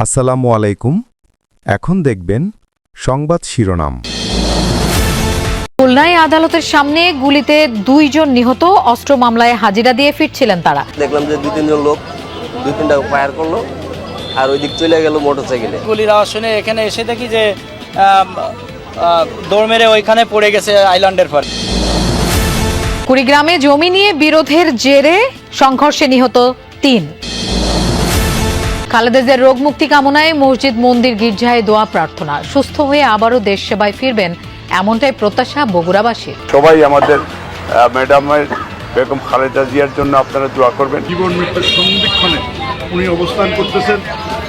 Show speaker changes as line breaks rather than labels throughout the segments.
আসসালামু আলাইকুম। এখন দেখবেন সংবাদ শিরোনাম।
খুলনায় আদালতের সামনে গুলিতে 2 জন নিহত, অস্ত্র মামলায় হাজিরা দিয়ে ফিরছিলেন তারা।
দেখলাম যে 2-3 জন লোক 2-3টা ফায়ার করলো আর ওই দিক চলে গেল মোটরসাইকেলে।
গুলির আওয়াজ শুনে এখানে এসে দেখি যে দৌড় মেরে ওইখানে পড়ে গেছে আইল্যান্ডের পর।
কুড়িগ্রামে জমি নিয়ে বিরোধের জেরে সংঘর্ষে নিহত 3। খালেদাদের রোগ মুক্তি কামনায় মসজিদ মন্দির গির্জায় দোয়া প্রার্থনা। সুস্থ হয়ে আবারও দেশ সেবায় ফিরবেন এমনটাই প্রত্যাশা বগুড়াবাসীর।
সবাই আমাদের ম্যাডামের বেগম খালেদা জিয়ার জন্য আপনারা দোয়া করবেন।
জীবন মৃত্যুর সন্ধিক্ষণে উনি অবস্থান করতেছেন,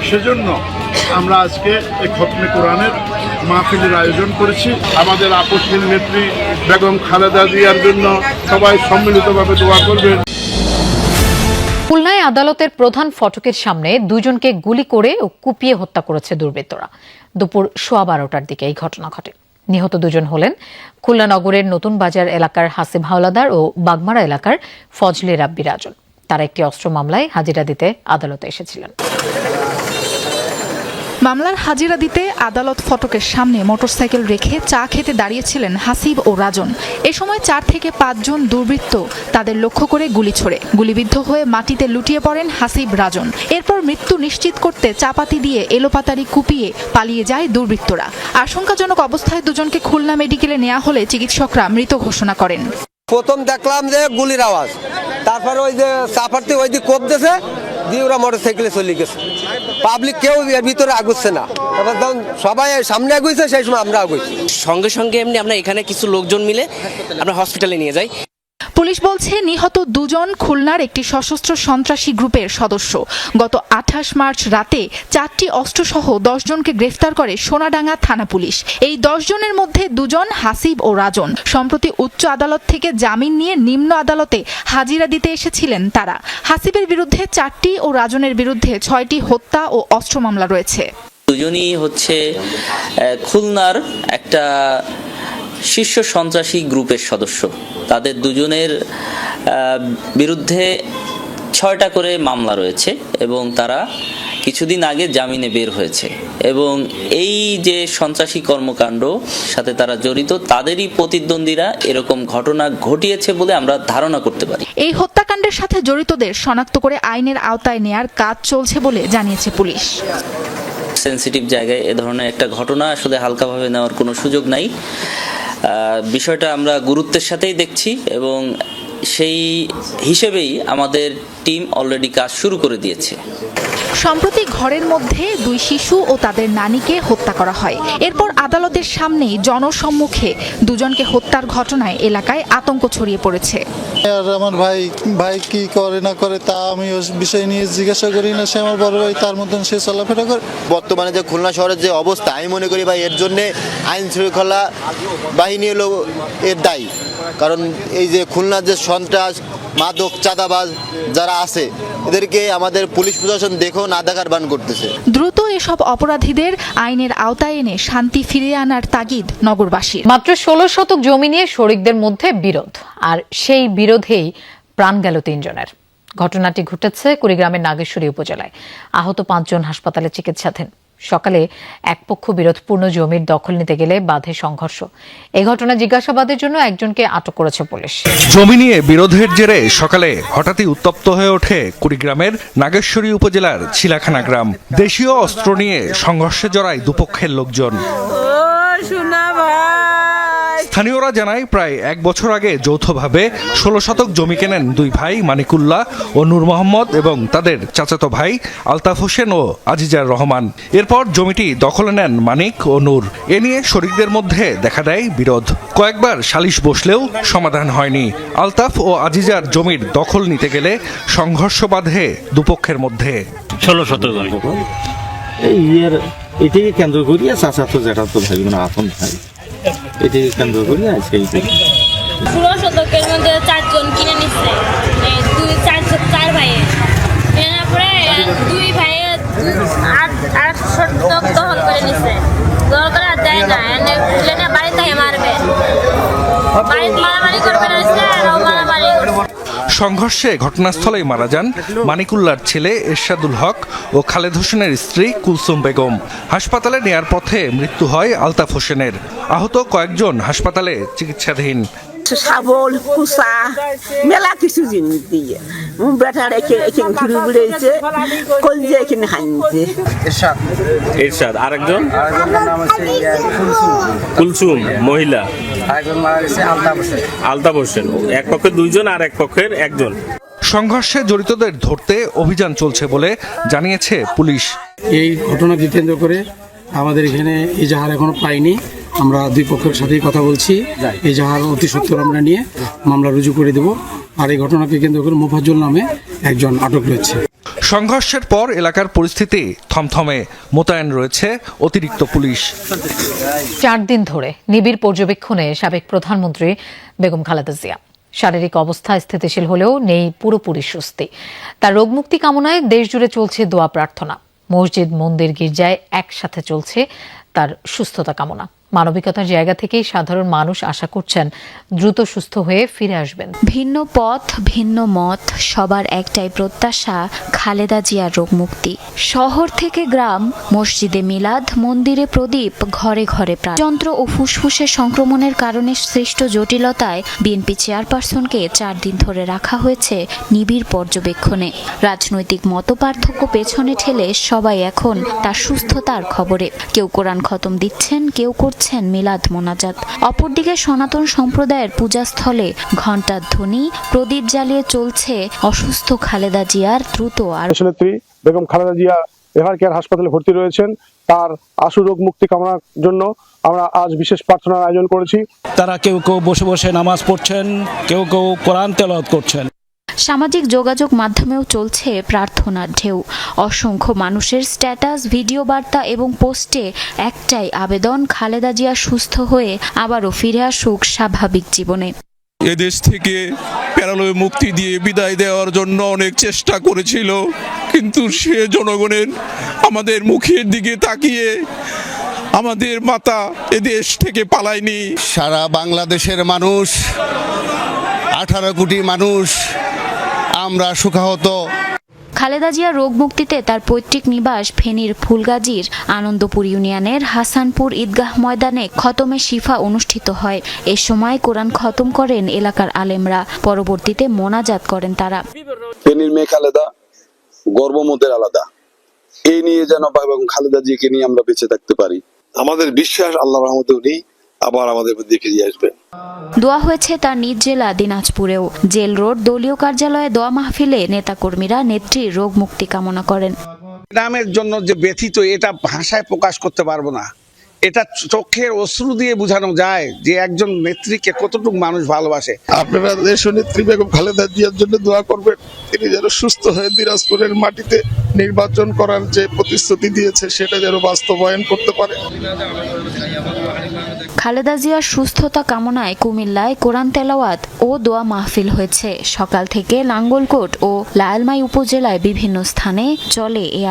সেজন্য আমরা আজকে এই খতমে কোরআনের মাহফিলের আয়োজন করেছি। আমাদের আপসহীন নেত্রী বেগম খালেদা জিয়ার জন্য সবাই সম্মিলিতভাবে দোয়া করবেন।
খুলনায় আদালতের প্রধান ফটকের সামনে 2 জনকে গুলি করে ও কুপিয়ে হত্যা করেছে দুর্বৃত্তরা। দুপুর 12:15টার দিকে এই ঘটনা ঘটে। নিহত 2 জন হলেন খুলনা নগরের নতুন বাজার এলাকার হাসিব হাওলাদার ও বাগমারা এলাকার ফজলে রাব্বি রাজন। তারা একটি অস্ত্র মামলায় হাজিরা দিতে আদালতে এসেছিলেন।
মামলার হাজিরা দিতে আদালত ফটকের সামনে মোটরসাইকেল রেখে চা খেতে দাঁড়িয়েছিলেন হাসিব ও রাজন। এ সময় 4 থেকে 5 জন দুর্বৃত্ত তাদের লক্ষ্য করে গুলি ছোড়ে। গুলিবিদ্ধ হয়ে মাটিতে লুটিয়ে পড়েন হাসিব রাজন। এরপর মৃত্যু নিশ্চিত করতে চাপাতি দিয়ে এলোপাতাড়ি কুপিয়ে পালিয়ে যায় দুর্বৃত্তরা। আশঙ্কাজনক অবস্থায় 2 জনকে খুলনা মেডিকেলে নেওয়া হলে চিকিৎসকরা মৃত ঘোষণা করেন।
প্রথম দেখলাম যে গুলির আওয়াজ, তারপরে ওই যে চাপাতি ওই দিক কোপ দিয়েছে দিয়ে ওরা মোটরসাইকেলে চলে গেছে। পাবলিক কেউ এর ভিতরে আগুচ্ছে না। তারপর যখন সবাই সামনে আগুইছে সেই সময় আমরা আগুইছি।
সঙ্গে সঙ্গে এমনি আমরা এখানে কিছু লোকজন মিলে আমরা হসপিটালে নিয়ে যাই।
পুলিশ বলছে নিহত 2 জন খুলনার একটি সশস্ত্র সন্ত্রাসী গ্রুপের সদস্য। গত 28 মার্চ রাতে 4টি অস্ত্রসহ 10 জনকে গ্রেফতার করে সোনাডাঙ্গা থানা পুলিশ। এই 10 জনের মধ্যে 2 জন হাসিব ও রাজন। সম্প্রতি উচ্চ আদালত থেকে জামিন নিয়ে নিম্ন আদালতে হাজিরা দিতে এসেছিলেন তারা। হাসিবের বিরুদ্ধে 4টি ও রাজনের বিরুদ্ধে 6টি হত্যা ও অস্ত্র মামলা রয়েছে।
দুজনই হচ্ছে খুলনার একটা শীর্ষ সন্ত্রাসী গ্রুপের সদস্য। তাদের দুজনের বিরুদ্ধে 6টা করে মামলা রয়েছে এবং তারা কিছুদিন আগে জামিনে বের হয়েছে এবং এই যে সন্ত্রাসী কর্মকাণ্ড সাথে তারা জড়িত, তাদেরই প্রতিদ্বন্দ্বীরা এরকম ঘটনা ঘটিয়েছে বলে আমরা ধারণা করতে পারি।
এই হত্যাকাণ্ডের সাথে জড়িতদের শনাক্ত করে আইনের আওতায় নেয়ার কাজ চলছে বলে জানিয়েছে পুলিশ।
সেনসিটিভ জায়গায় এ ধরনের একটা ঘটনা আসলে হালকাভাবে নেওয়ার কোনো সুযোগ নাই। বিষয়টা আমরা গুরুত্বের সাথেই দেখছি এবং সেই হিসেবেই আমাদের টিম অলরেডি কাজ শুরু করে দিয়েছে।
সম্প্রতি ঘরের মধ্যে 2 শিশু ও তাদের নানিকে হত্যা করা হয়। এরপর আদালতের সামনেই জনসম্মুখে 2 জনকে হত্যার ঘটনায় এলাকায় আতঙ্ক ছড়িয়ে পড়েছে।
আর আমার ভাই কি করে না করে তা আমি ওই বিষয় নিয়ে জিজ্ঞাসা করি না। সে আমার বড় ভাই, তার মতন সে চলাফেরা করে।
বর্তমানে যে খুলনা শহরের যে অবস্থা, আমি মনে করি ভাই এর জন্যে আইন শৃঙ্খলা বাহিনী হলো এর দায়ী। কারণ এই যে খুলনার যে সন্ত্রাস, মাদক, চাঁদাবাজ যারা আছে, এদেরকে আমাদের পুলিশ প্রশাসন দেখো না দেখার বান করতেছে।
দ্রুত এসব অপরাধীদের আইনের আওতায় এনে শান্তি ফিরিয়ে আনার তাগিদ নগরবাসীর।
মাত্র 16 শতক জমি নিয়ে শরিকদের মধ্যে বিরোধ, আর সেই বিরোধেই প্রাণ গেল 3 জনের। ঘটনাটি ঘটেছে কুড়িগ্রামের নাগেশ্বরী উপজেলায়। আহত 5 জন হাসপাতালে চিকিৎসাধীন। সকালে এক পক্ষ বিরোধপূর্ণ জমির দখল নিতে গেলে বাধে সংঘর্ষ। এই ঘটনা জিজ্ঞাসাবাদের জন্য একজনকে আটক করেছে পুলিশ।
জমি নিয়ে বিরোধের জেরে সকালে হঠাৎই উত্তপ্ত হয়ে ওঠে কুড়িগ্রামের নাগেশ্বরী উপজেলার ছিলাখানা গ্রাম। দেশীয় অস্ত্র নিয়ে সংঘর্ষে জড়ায় দুপক্ষের লোকজন। স্থানীয়রা জানায় প্রায় 1 বছর আগে যৌথভাবে 16 শতক জমি কেনেন 2 ভাই মানিকুল্লাহ ও নূর মোহাম্মদ এবং তাদের চাচাতো ভাই আলতাফ হোসেন ও আজিজার রহমান। এরপর জমিটি দখলে নেন মানিক ও নূর। এ নিয়ে শরিকদের মধ্যে দেখা দেয় বিরোধ। কয়েকবার সালিশ বসলেও সমাধান হয়নি। আলতাফ ও আজিজার জমির দখল নিতে গেলে সংঘর্ষ বাধে দুপক্ষের মধ্যে।
16 শতক এটাকে কেন্দ্র করিয়া চাচাতো জ্যাঠাতো ভাই আপন ভাই, এটাকে কেন্দ্র করি আজকে
16 শতকের মধ্যে 4 জন কিনে নিচ্ছে। 4 ভাইয়ে কেনার পরে 2 ভাইয়ে 8 শতক দখল করে নিচ্ছে। দখল করা যায় না, এনে বাড়িতে মারবে, বাড়িতে মারামারি করবে না।
সংঘর্ষে ঘটনাস্থলেই মারা যান মানিকুল্লার ছেলে এরশাদুল হক ও খালেদ হোসেনের স্ত্রী কুলসুম বেগম। হাসপাতালে নেয়ার পথে মৃত্যু হয় আলতাফ হোসেনের। আহত কয়েকজন হাসপাতালে চিকিৎসাধীন।
শাবল কুসা মেলা কিছু জিনিস দিয়ে বেটার এখানে ঘুরে ঘুরেছে কলজে এখানে হাইছে।
এরশাদ আরেকজন কুলসুম মহিলা,
আরেকজন মারা গেছে
আলতাফ হোসেন। এক পক্ষে দুইজন আর এক পক্ষের একজন।
সংঘর্ষে জড়িতদের ধরতে অভিযান চলছে বলে জানিয়েছে পুলিশ।
এই ঘটনাকে কেন্দ্র করে আমাদের এখানে এজাহার এখনো পাইনি। আমরা দুই পক্ষের সাথেই কথা বলছি, এজাহার অতি সত্বর আমরা নিয়ে মামলা রুজু করে দেব। আর এই ঘটনাকে কেন্দ্র করে মোফাজ্জল নামে একজন আটক রয়েছে।
সংঘর্ষের পর এলাকার পরিস্থিতি থমথমে, মোতায়েন রয়েছে অতিরিক্ত পুলিশ।
4 দিন ধরে নিবিড় পর্যবেক্ষণে সাবেক প্রধানমন্ত্রী বেগম খালেদা জিয়া। শারীরিক অবস্থা স্থিতিশীল হলেও নেই পুরোপুরি সুস্থি। তার রোগমুক্তি কামনায় দেশজুড়ে চলছে দোয়া প্রার্থনা। মসজিদ, মন্দির, গির্জায় একসাথে চলছে তার সুস্থতা কামনা। মানবিকতার জায়গা থেকেই সাধারণ মানুষ আশা করছেন দ্রুত সুস্থ হয়ে ফিরে আসবেন।
ভিন্ন পথ, ভিন্ন মত, সবার একটাই প্রত্যাশা খালেদা জিয়ার রোগমুক্তি। শহর থেকে গ্রাম, মসজিদে মিলাদ, মন্দিরে প্রদীপ, ঘরে ঘরে প্রাণ। যন্ত্র ও ফুসফুসে সংক্রমণের কারণে সৃষ্ট জটিলতায় বিএনপি চেয়ারপারসনকে 4 দিন ধরে রাখা হয়েছে নিবিড় পর্যবেক্ষণে। রাজনৈতিক মতপার্থক্য পেছনে ঠেলে সবাই এখন তার সুস্থতার খবরে। কেউ কোরআন খতম দিচ্ছেন, কেউ করছেন মিলাদ মোনাজাত। অপরদিকে সনাতন সম্প্রদায়ের পূজাস্থলে ঘণ্টার ধ্বনি, প্রদীপ জ্বালিয়ে চলছে অসুস্থ খালেদা জিয়ার দ্রুত আর
নেত্রী বেগম খালেদা জিয়া এভার কেয়ার হাসপাতালে ভর্তি রয়েছেন। তার আশু রোগ মুক্তি কামনার জন্য আমরা আজ বিশেষ প্রার্থনার আয়োজন করেছি।
তারা কেউ কেউ বসে বসে নামাজ পড়ছেন, কেউ কেউ কোরআন তেলাওয়াত করছেন।
সামাজিক যোগাযোগ মাধ্যমেও চলছে প্রার্থনার ঢেউ। অসংখ্য মানুষের স্ট্যাটাস, ভিডিও বার্তা এবং পোস্টে একটাই আবেদন, খালেদা জিয়া সুস্থ হয়ে আবারও ফিরে আসুক স্বাভাবিক জীবনে।
এদেশ থেকে প্যারালয়ে মুক্তি দিয়ে বিদায় দেওয়ার জন্য অনেক চেষ্টা করেছিল, কিন্তু সে জনগণের আমাদের মুখের দিকে তাকিয়ে আমাদের মাতা এদেশ থেকে পালায়নি।
সারা বাংলাদেশের মানুষ, 18 কোটি মানুষ আমরা সুখাহত।
খালেদা জিয়া রোগ মুক্তিতে তার পৈতৃক নিবাস ফেনীর ফুলগাজীর আনন্দপুর ইউনিয়নের হাসানপুর ঈদগাহ ময়দানে খতমে শিফা অনুষ্ঠিত হয়। এ সময় কোরআন খতম করেন এলাকার আলেমরা। পরবর্তীতে মোনাজাত করেন তারা।
ফেনীর মেয়ে খালেদা, গর্বমতের আলাদা। এই নিয়ে যেন এবং খালেদা জিকে নিয়ে আমরা বেঁচে থাকতে পারি। আমাদের বিশ্বাস আল্লাহর রহমতে উনি আবার আমাদের মধ্যে ফিরে আসবেন।
দোয়া হয়েছে তার নিজ জেলা দিনাজপুরেও। জেল রোড দলীয় কার্যালয়ে দোয়া মাহফিলে নেতাকর্মীরা নেত্রীর রোগ মুক্তি কামনা করেন।
নামের জন্য যে ব্যথিত, এটা ভাষায় প্রকাশ করতে পারবো না। এটা চোখের অশ্রু দিয়ে বোঝানো যায় যে একজন নেত্রীকে কতটুকু মানুষ ভালোবাসে।
আপনারা দেশ নেত্রী বেগম খালেদা জিয়ার জন্য দোয়া করবেন, তিনি যেন সুস্থ হয়ে দিনাজপুরের মাটিতে নির্বাচন করার যে প্রতিশ্রুতি দিয়েছে সেটা যেন বাস্তবায়ন করতে পারে।
খালেদা জিয়ার সুস্থতা কামনায় কুমিল্লায় কোরআন তেলাওয়াত ও দোয়া মাহফিল হয়েছে। সকাল থেকে লাঙ্গলকোট ও লালমাই উপজেলায় বিভিন্ন স্থানে চলে এ